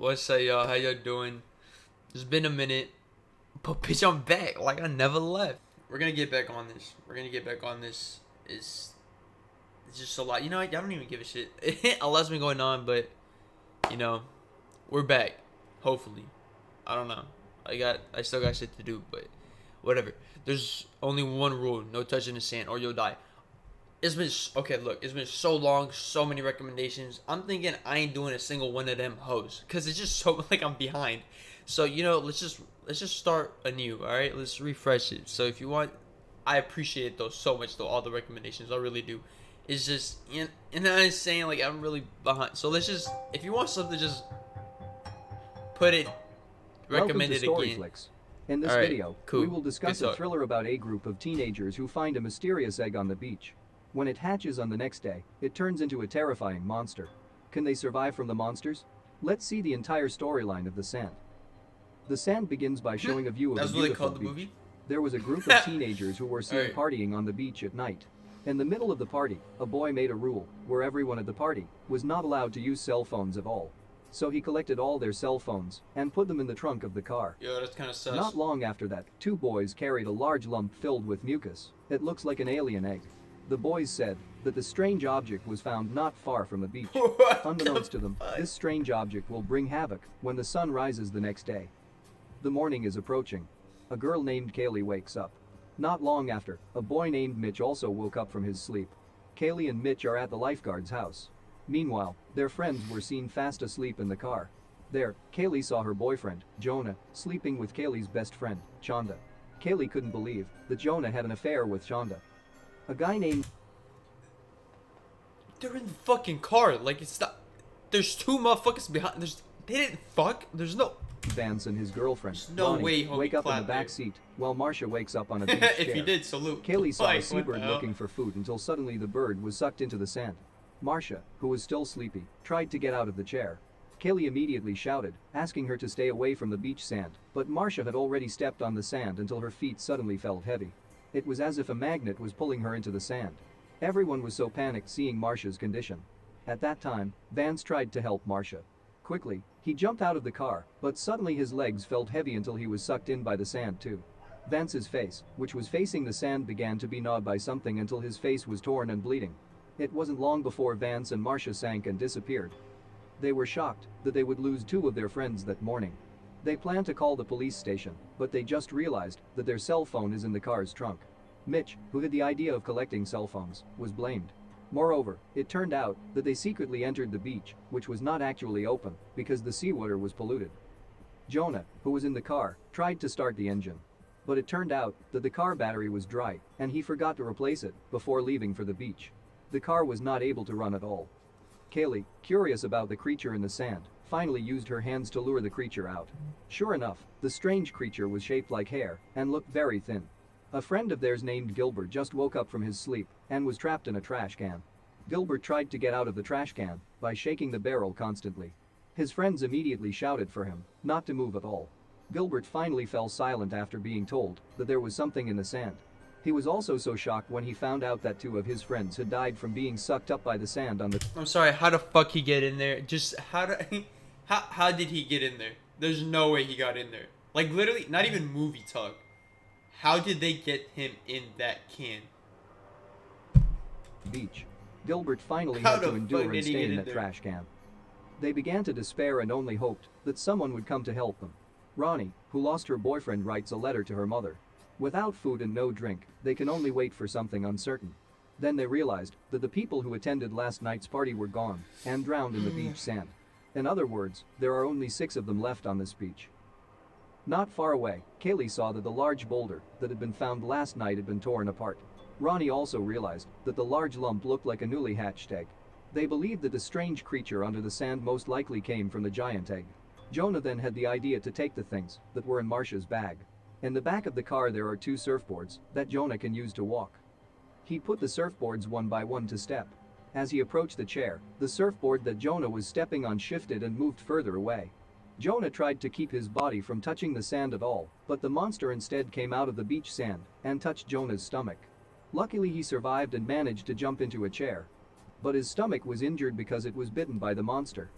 What's up, y'all? How y'all doing? It's been a minute, but bitch, I'm back. Like I never left. We're gonna get back on this. We're gonna get back on this. It's just a lot. You know, I don't even give a shit. A lot's been going on, but you know, we're back. Hopefully, I don't know. I still got shit to do, but whatever. There's only one rule: no touching the sand, or you'll die. Okay. Look, it's been so long, so many recommendations. I'm thinking I ain't doing a single one of them hoes, cause it's just so like I'm behind. So let's just start anew. All right, let's refresh it. So if you want, I appreciate those so much though. All the recommendations, I really do. It's just and I'm saying like I'm really behind. So let's just if you want something, just put it Welcome recommend to it again. storyflix. In this All right, video, cool. we will discuss Good a talk. thriller about a group of teenagers who find a mysterious egg on the beach. When it hatches on the next day, it turns into a terrifying monster. Can they survive from the monsters? Let's see the entire storyline of The Sand. The Sand begins by showing a view of That's a what they beautiful called the beach. movie. There was a group of teenagers who were seen Alright. partying on the beach at night. In the middle of the party, a boy made a rule where everyone at the party was not allowed to use cell phones at all. So he collected all their cell phones and put them in the trunk of the car. Yo, that's kind of sus. Not long after that, two boys carried a large lump filled with mucus. It looks like an alien egg. The boys said that the strange object was found not far from the beach. What Unbeknownst the to them, fuck? this strange object will bring havoc when the sun rises the next day. The morning is approaching. A girl named Kaylee wakes up. Not long after, a boy named Mitch also woke up from his sleep. Kaylee and Mitch are at the lifeguard's house. Meanwhile, their friends were seen fast asleep in the car. There, Kaylee saw her boyfriend, Jonah, sleeping with Kaylee's best friend, Chanda. Kaylee couldn't believe that Jonah had an affair with Chanda. A guy named They're in the fucking car. Like it's not. There's two motherfuckers behind. They didn't fuck. There's no. Vance and his girlfriend, There's no Bonnie, way homie wake up in the clapped there. back seat, while Marcia wakes up on a beach If chair. you did, salute. Kaylee saw Like, a what the seabird hell? looking for food until suddenly the bird was sucked into the sand. Marcia, who was still sleepy, tried to get out of the chair. Kaylee immediately shouted, asking her to stay away from the beach sand, but Marcia had already stepped on the sand until her feet suddenly felt heavy. It was as if a magnet was pulling her into the sand. Everyone was so panicked seeing Marcia's condition. At that time, Vance tried to help Marcia. Quickly, he jumped out of the car, but suddenly his legs felt heavy until he was sucked in by the sand too. Vance's face, which was facing the sand, began to be gnawed by something until his face was torn and bleeding. It wasn't long before Vance and Marcia sank and disappeared. They were shocked that they would lose two of their friends that morning. They planned to call the police station, but they just realized that their cell phone is in the car's trunk. Mitch, who had the idea of collecting cell phones, was blamed. Moreover, it turned out that they secretly entered the beach, which was not actually open, because the seawater was polluted. Jonah, who was in the car, tried to start the engine. But it turned out that the car battery was dry, and he forgot to replace it before leaving for the beach. The car was not able to run at all. Kaylee, curious about the creature in the sand, finally used her hands to lure the creature out. Sure enough, the strange creature was shaped like hair and looked very thin. A friend of theirs named Gilbert just woke up from his sleep and was trapped in a trash can. Gilbert tried to get out of the trash can by shaking the barrel constantly. His friends immediately shouted for him not to move at all. Gilbert finally fell silent after being told that there was something in the sand. He was also so shocked when he found out that two of his friends had died from being sucked up by the sand on the. I'm sorry. How the fuck he get in there? Just how do? How did he get in there? There's no way he got in there. Like literally, not even movie talk. How did they get him in that can? Beach. Gilbert finally How had to the endure fuck and did he stay get in in that there? trash can. They began to despair and only hoped that someone would come to help them. Ronnie, who lost her boyfriend, writes a letter to her mother. Without food and no drink, they can only wait for something uncertain. Then they realized that the people who attended last night's party were gone and drowned in the beach sand. In other words, there are only 6 of them left on this beach. Not far away, Kaylee saw that the large boulder that had been found last night had been torn apart. Ronnie also realized that the large lump looked like a newly hatched egg. They believed that the strange creature under the sand most likely came from the giant egg. Jonah then had the idea to take the things that were in Marcia's bag. In the back of the car there are 2 surfboards that Jonah can use to walk. He put the surfboards one by one to step. As he approached the chair, the surfboard that Jonah was stepping on shifted and moved further away. Jonah tried to keep his body from touching the sand at all, but the monster instead came out of the beach sand and touched Jonah's stomach. Luckily he survived and managed to jump into a chair. But his stomach was injured because it was bitten by the monster.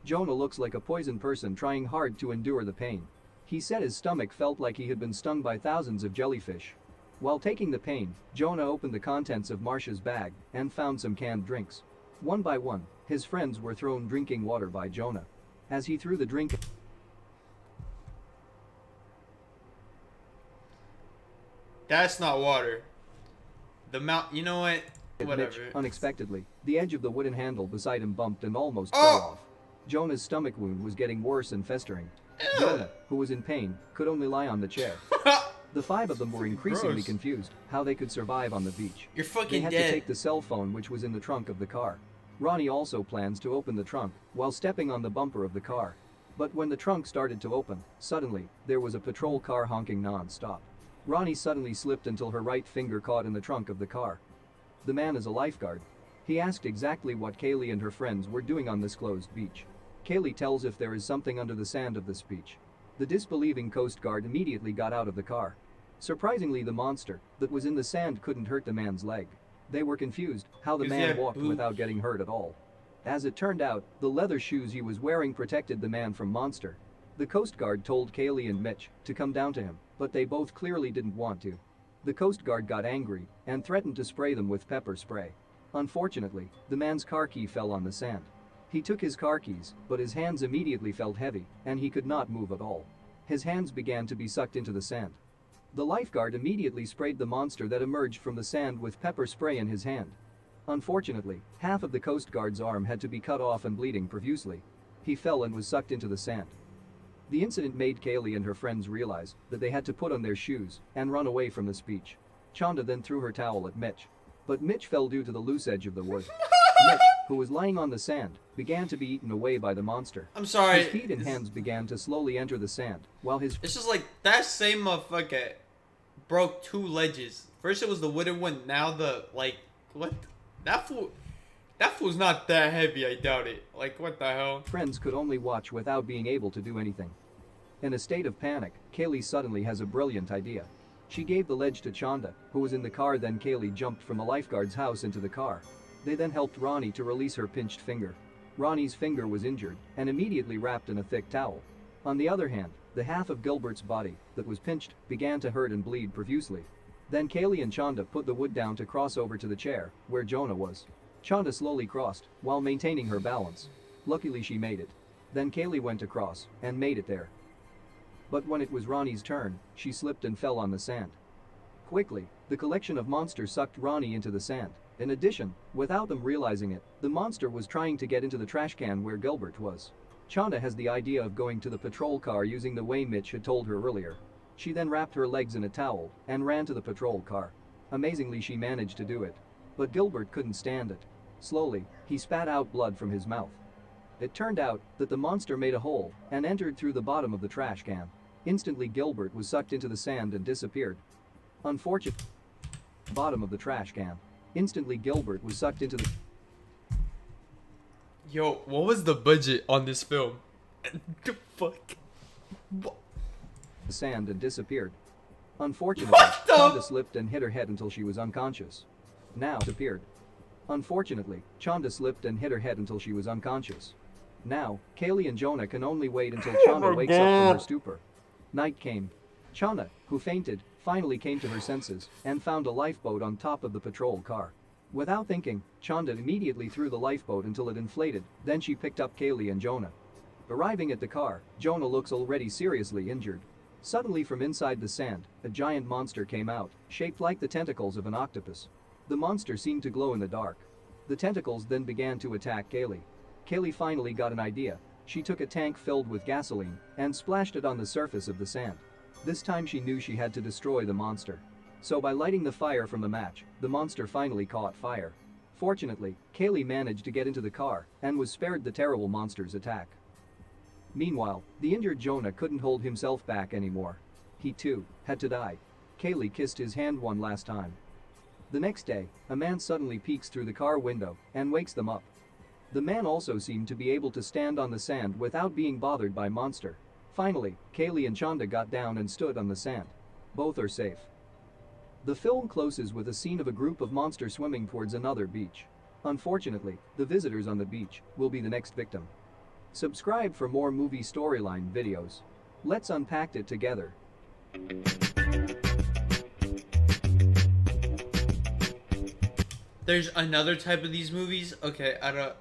Jonah looks like a poisoned person trying hard to endure the pain. He said his stomach felt like he had been stung by thousands of jellyfish. While taking the pain, Jonah opened the contents of Marcia's bag and found some canned drinks. One by one, his friends were thrown drinking water by Jonah. As he threw the drink, That's not water. You know what? Mitch, Whatever. unexpectedly, the edge of the wooden handle beside him bumped and almost fell off. Jonah's stomach wound was getting worse and festering. Jonah, who was in pain, could only lie on the chair. The five of them were increasingly Gross. confused how they could survive on the beach. You're They fucking had dead. to take the cell phone which was in the trunk of the car. Ronnie also plans to open the trunk while stepping on the bumper of the car. But when the trunk started to open, suddenly, there was a patrol car honking non-stop. Ronnie suddenly slipped until her right finger caught in the trunk of the car. The man is a lifeguard. He asked exactly what Kaylee and her friends were doing on this closed beach. Kaylee tells if there is something under the sand of this beach. The disbelieving Coast Guard immediately got out of the car. Surprisingly, the monster that was in the sand couldn't hurt the man's leg. They were confused how the 'Cause he man had walked boobs. without getting hurt at all. As it turned out, the leather shoes he was wearing protected the man from monster. The Coast Guard told Kaylee and Mitch to come down to him, but they both clearly didn't want to. The Coast Guard got angry and threatened to spray them with pepper spray. Unfortunately, the man's car key fell on the sand. He took his car keys, but his hands immediately felt heavy, and he could not move at all. His hands began to be sucked into the sand. The lifeguard immediately sprayed the monster that emerged from the sand with pepper spray in his hand. Unfortunately, half of the Coast Guard's arm had to be cut off and bleeding profusely. He fell and was sucked into the sand. The incident made Kaylee and her friends realize that they had to put on their shoes and run away from this beach. Chanda then threw her towel at Mitch. But Mitch fell due to the loose edge of the wood. Mitch, who was lying on the sand, began to be eaten away by the monster. I'm sorry. His feet and hands began to slowly enter the sand, while his It's just like that same motherfucker broke two ledges. First it was the wooden one, now the what? That fool's not that heavy, I doubt it. Like what the hell? friends could only watch without being able to do anything. In a state of panic, Kaylee suddenly has a brilliant idea. She gave the ledge to Chanda, who was in the car. Then Kaylee jumped from the lifeguard's house into the car. They then helped Ronnie to release her pinched finger. Ronnie's finger was injured and immediately wrapped in a thick towel. On the other hand, the half of Gilbert's body that was pinched began to hurt and bleed profusely. Then Kaylee and Chanda put the wood down to cross over to the chair where Jonah was. Chanda slowly crossed while maintaining her balance. Luckily she made it. Then Kaylee went across and made it there. But when it was Ronnie's turn, she slipped and fell on the sand. Quickly, the collection of monsters sucked Ronnie into the sand. In addition, without them realizing it, the monster was trying to get into the trash can where Gilbert was. Chanda has the idea of going to the patrol car using the way Mitch had told her earlier. She then wrapped her legs in a towel and ran to the patrol car. Amazingly, she managed to do it. But Gilbert couldn't stand it. Slowly, he spat out blood from his mouth. It turned out that the monster made a hole and entered through the bottom of the trash can. Instantly, Gilbert was sucked into the sand and disappeared. Unfortunately, bottom of the trash can. Instantly, Gilbert was sucked into the Yo, what was the budget on this film? The fuck? sand and disappeared. Unfortunately, What the- Chanda slipped and hit her head until she was unconscious. Now disappeared. Unfortunately, Chanda slipped and hit her head until she was unconscious. Now, Kaylee and Jonah can only wait until Chanda my wakes up from her God. stupor. Night came. Chanda, who fainted, finally came to her senses and found a lifeboat on top of the patrol car. Without thinking, Chanda immediately threw the lifeboat until it inflated, then she picked up Kaylee and Jonah. Arriving at the car, Jonah looks already seriously injured. Suddenly from inside the sand, a giant monster came out, shaped like the tentacles of an octopus. The monster seemed to glow in the dark. The tentacles then began to attack Kaylee. Kaylee finally got an idea. She took a tank filled with gasoline and splashed it on the surface of the sand. This time she knew she had to destroy the monster. So by lighting the fire from the match, the monster finally caught fire. Fortunately, Kaylee managed to get into the car and was spared the terrible monster's attack. Meanwhile, the injured Jonah couldn't hold himself back anymore. He too had to die. Kaylee kissed his hand one last time. The next day, a man suddenly peeks through the car window and wakes them up. The man also seemed to be able to stand on the sand without being bothered by monster. Finally, Kaylee and Chanda got down and stood on the sand. Both are safe. The film closes with a scene of a group of monsters swimming towards another beach. Unfortunately, the visitors on the beach will be the next victim. Subscribe for more movie storyline videos. Let's unpack it together. There's another type of these movies. Okay, I don't.